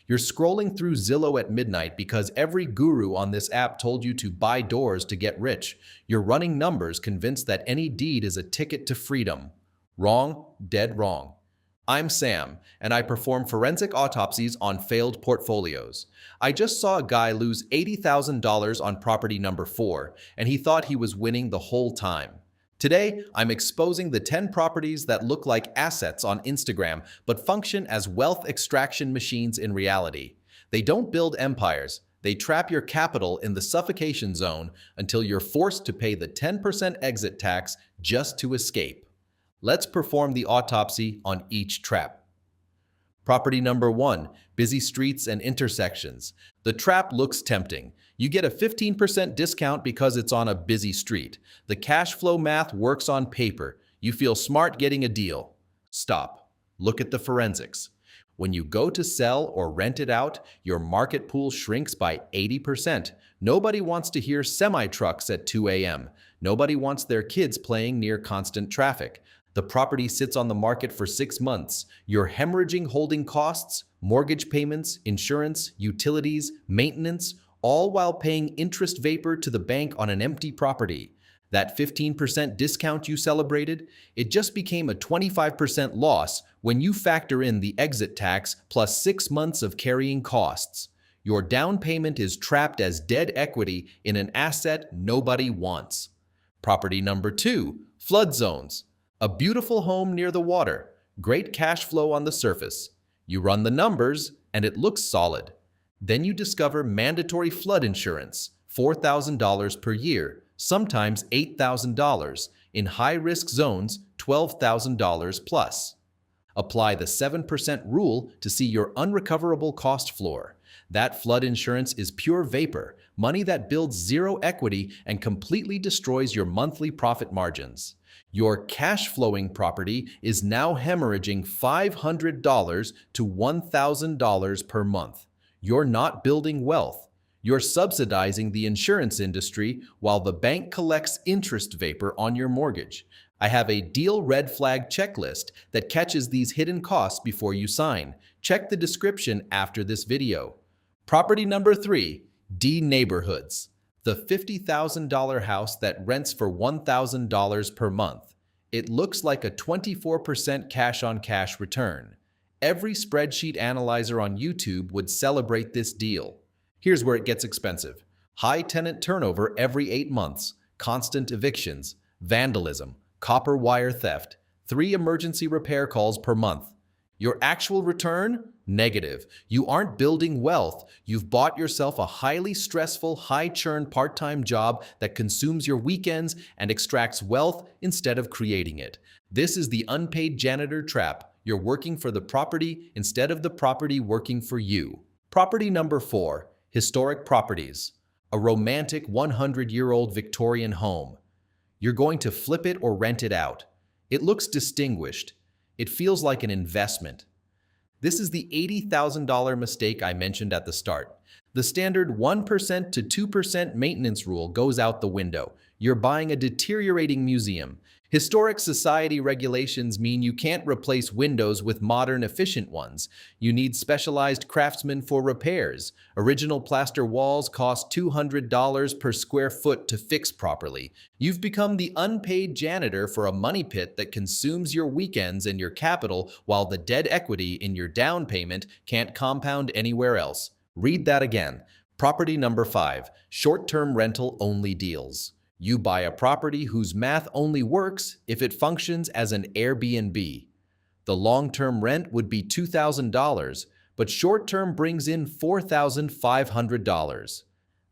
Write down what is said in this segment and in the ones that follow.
You're scrolling through Zillow at midnight because every guru on this app told you to buy doors to get rich. You're running numbers convinced that any deed is a ticket to freedom. Wrong, dead wrong. I'm Sam, and I perform forensic autopsies on failed portfolios. I just saw a guy lose $80,000 on property number 4, and he thought he was winning the whole time. Today, I'm exposing the 10 properties that look like assets on Instagram but function as wealth extraction machines in reality. They don't build empires. They trap your capital in the suffocation zone until you're forced to pay the 10% exit tax just to escape. Let's perform the autopsy on each trap. Property number 1, busy streets and intersections. The trap looks tempting. You get a 15% discount because it's on a busy street. The cash flow math works on paper. You feel smart getting a deal. Stop. Look at the forensics. When you go to sell or rent it out, your market pool shrinks by 80%. Nobody wants to hear semi-trucks at 2 a.m. Nobody wants their kids playing near constant traffic. The property sits on the market for 6 months. You're hemorrhaging holding costs, mortgage payments, insurance, utilities, maintenance, all while paying interest vapor to the bank on an empty property. That 15% discount you celebrated, it just became a 25% loss when you factor in the exit tax plus 6 months of carrying costs. Your down payment is trapped as dead equity in an asset nobody wants. Property number 2, flood zones. A beautiful home near the water, great cash flow on the surface. You run the numbers and it looks solid. Then you discover mandatory flood insurance, $4,000 per year, sometimes $8,000, in high-risk zones, $12,000 plus. Apply the 7% rule to see your unrecoverable cost floor. That flood insurance is pure vapor, money that builds zero equity and completely destroys your monthly profit margins. Your cash-flowing property is now hemorrhaging $500 to $1,000 per month. You're not building wealth. You're subsidizing the insurance industry while the bank collects interest vapor on your mortgage. I have a deal red flag checklist that catches these hidden costs before you sign. Check the description after this video. Property number 3, D neighborhoods. The $50,000 house that rents for $1,000 per month. It looks like a 24% cash-on-cash return. Every spreadsheet analyzer on YouTube would celebrate this deal. Here's where it gets expensive. High tenant turnover every 8 months, constant evictions, vandalism, copper wire theft, 3 emergency repair calls per month. Your actual return? Negative. You aren't building wealth. You've bought yourself a highly stressful, high-churn part-time job that consumes your weekends and extracts wealth instead of creating it. This is the unpaid janitor trap. You're working for the property instead of the property working for you. Property number 4, historic properties. A romantic 100-year-old Victorian home. You're going to flip it or rent it out. It looks distinguished. It feels like an investment. This is the $80,000 mistake I mentioned at the start. The standard 1% to 2% maintenance rule goes out the window. You're buying a deteriorating museum. Historic society regulations mean you can't replace windows with modern, efficient ones. You need specialized craftsmen for repairs. Original plaster walls cost $200 per square foot to fix properly. You've become the unpaid janitor for a money pit that consumes your weekends and your capital while the dead equity in your down payment can't compound anywhere else. Read that again. Property number 5, short-term rental only deals. You buy a property whose math only works if it functions as an Airbnb. The long-term rent would be $2,000, but short-term brings in $4,500.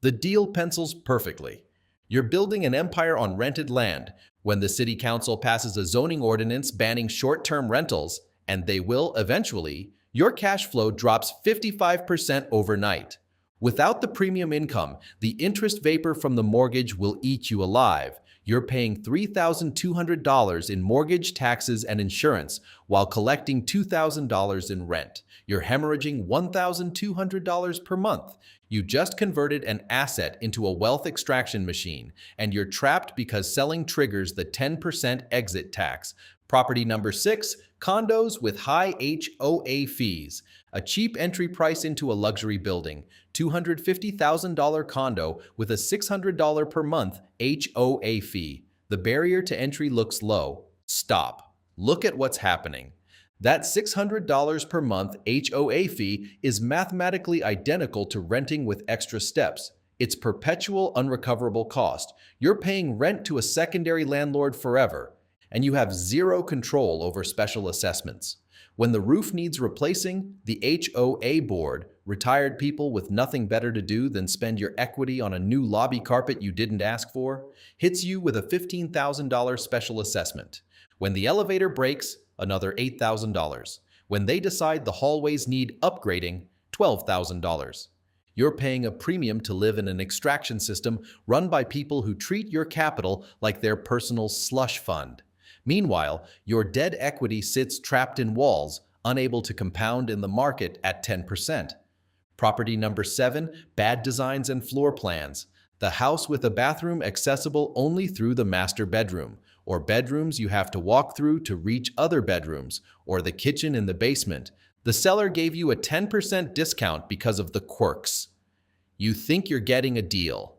The deal pencils perfectly. You're building an empire on rented land. When the city council passes a zoning ordinance banning short-term rentals, and they will eventually, your cash flow drops 55% overnight. Without the premium income, the interest vapor from the mortgage will eat you alive. You're paying $3,200 in mortgage, taxes, and insurance while collecting $2,000 in rent. You're hemorrhaging $1,200 per month. You just converted an asset into a wealth extraction machine, and you're trapped because selling triggers the 10% exit tax. Property number 6, condos with high HOA fees. A cheap entry price into a luxury building, $250,000 condo with a $600 per month HOA fee. The barrier to entry looks low. Stop. Look at what's happening. That $600 per month HOA fee is mathematically identical to renting with extra steps. It's perpetual unrecoverable cost. You're paying rent to a secondary landlord forever, and you have zero control over special assessments. When the roof needs replacing, the HOA board, retired people with nothing better to do than spend your equity on a new lobby carpet you didn't ask for, hits you with a $15,000 special assessment. When the elevator breaks, another $8,000. When they decide the hallways need upgrading, $12,000. You're paying a premium to live in an extraction system run by people who treat your capital like their personal slush fund. Meanwhile, your dead equity sits trapped in walls, unable to compound in the market at 10%. Property number 7, bad designs and floor plans. The house with a bathroom accessible only through the master bedroom, or bedrooms you have to walk through to reach other bedrooms, or the kitchen in the basement. The seller gave you a 10% discount because of the quirks. You think you're getting a deal.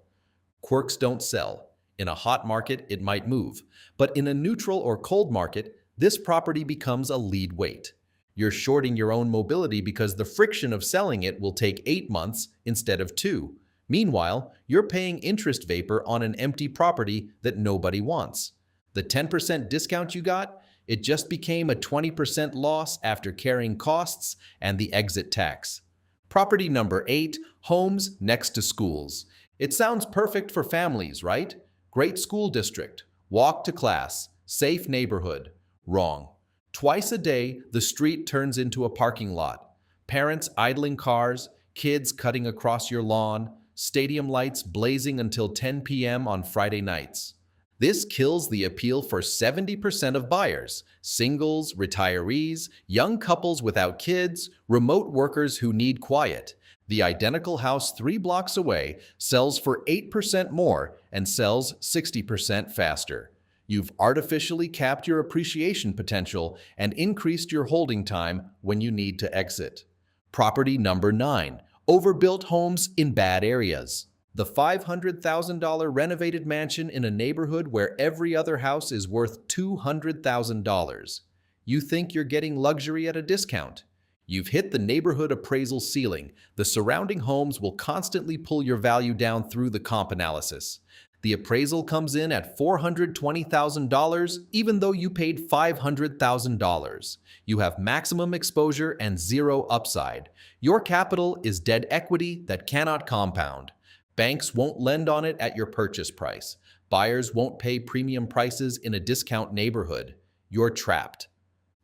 Quirks don't sell. In a hot market, it might move. But in a neutral or cold market, this property becomes a lead weight. You're shorting your own mobility because the friction of selling it will take 8 months instead of 2. Meanwhile, you're paying interest vapor on an empty property that nobody wants. The 10% discount you got, it just became a 20% loss after carrying costs and the exit tax. Property number 8, homes next to schools. It sounds perfect for families, right? Great school district, walk to class, safe neighborhood. Wrong. Twice a day, the street turns into a parking lot. Parents idling cars, kids cutting across your lawn, stadium lights blazing until 10 p.m. on Friday nights. This kills the appeal for 70% of buyers: singles, retirees, young couples without kids, remote workers who need quiet. The identical house 3 blocks away sells for 8% more and sells 60% faster. You've artificially capped your appreciation potential and increased your holding time when you need to exit. Property number 9, overbuilt homes in bad areas. The $500,000 renovated mansion in a neighborhood where every other house is worth $200,000. You think you're getting luxury at a discount. You've hit the neighborhood appraisal ceiling. The surrounding homes will constantly pull your value down through the comp analysis. The appraisal comes in at $420,000 even though you paid $500,000. You have maximum exposure and zero upside. Your capital is dead equity that cannot compound. Banks won't lend on it at your purchase price. Buyers won't pay premium prices in a discount neighborhood. You're trapped.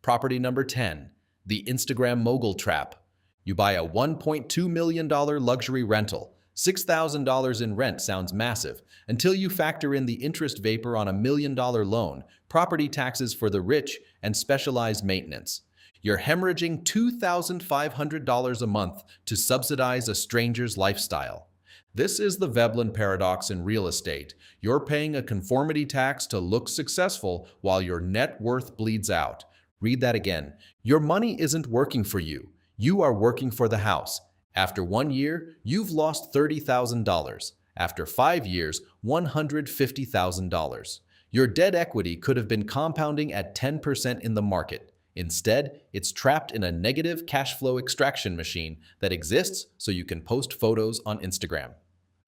Property number 10, the Instagram mogul trap. You buy a $1.2 million luxury rental. $6,000 in rent sounds massive until you factor in the interest vapor on a $1 million loan, property taxes for the rich, and specialized maintenance. You're hemorrhaging $2,500 a month to subsidize a stranger's lifestyle. This is the Veblen paradox in real estate. You're paying a conformity tax to look successful while your net worth bleeds out. Read that again. Your money isn't working for you. You are working for the house. After 1 year, you've lost $30,000. After 5 years, $150,000. Your dead equity could have been compounding at 10% in the market. Instead, it's trapped in a negative cash flow extraction machine that exists so you can post photos on Instagram.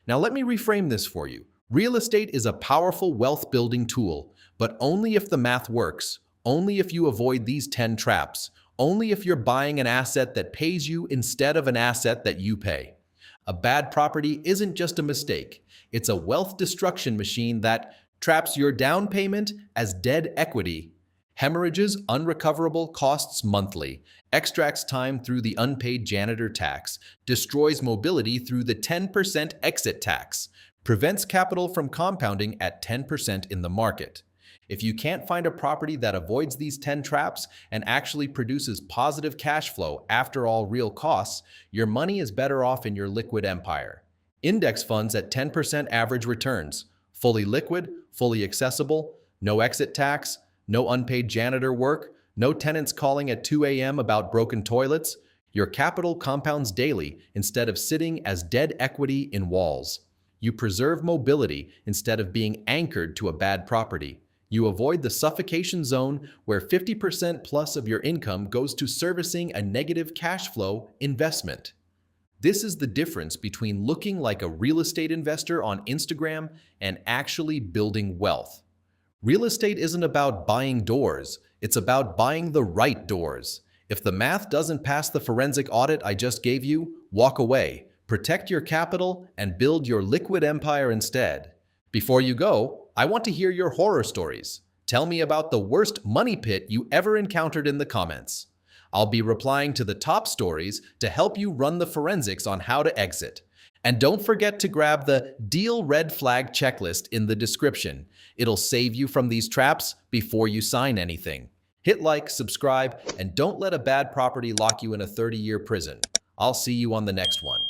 Now let me reframe this for you. Real estate is a powerful wealth-building tool, but only if the math works, only if you avoid these 10 traps, only if you're buying an asset that pays you instead of an asset that you pay. A bad property isn't just a mistake. It's a wealth destruction machine that traps your down payment as dead equity, hemorrhages unrecoverable costs monthly, extracts time through the unpaid janitor tax, destroys mobility through the 10% exit tax, prevents capital from compounding at 10% in the market. If you can't find a property that avoids these 10 traps and actually produces positive cash flow after all real costs, your money is better off in your liquid empire. Index funds at 10% average returns, fully liquid, fully accessible, no exit tax, no unpaid janitor work, no tenants calling at 2 a.m. about broken toilets. Your capital compounds daily instead of sitting as dead equity in walls. You preserve mobility instead of being anchored to a bad property. You avoid the suffocation zone where 50% plus of your income goes to servicing a negative cash flow investment. This is the difference between looking like a real estate investor on Instagram and actually building wealth. Real estate isn't about buying doors, it's about buying the right doors. If the math doesn't pass the forensic audit I just gave you, walk away, protect your capital, and build your liquid empire instead. Before you go, I want to hear your horror stories. Tell me about the worst money pit you ever encountered in the comments. I'll be replying to the top stories to help you run the forensics on how to exit. And don't forget to grab the Deal Red Flag checklist in the description. It'll save you from these traps before you sign anything. Hit like, subscribe, and don't let a bad property lock you in a 30-year prison. I'll see you on the next one.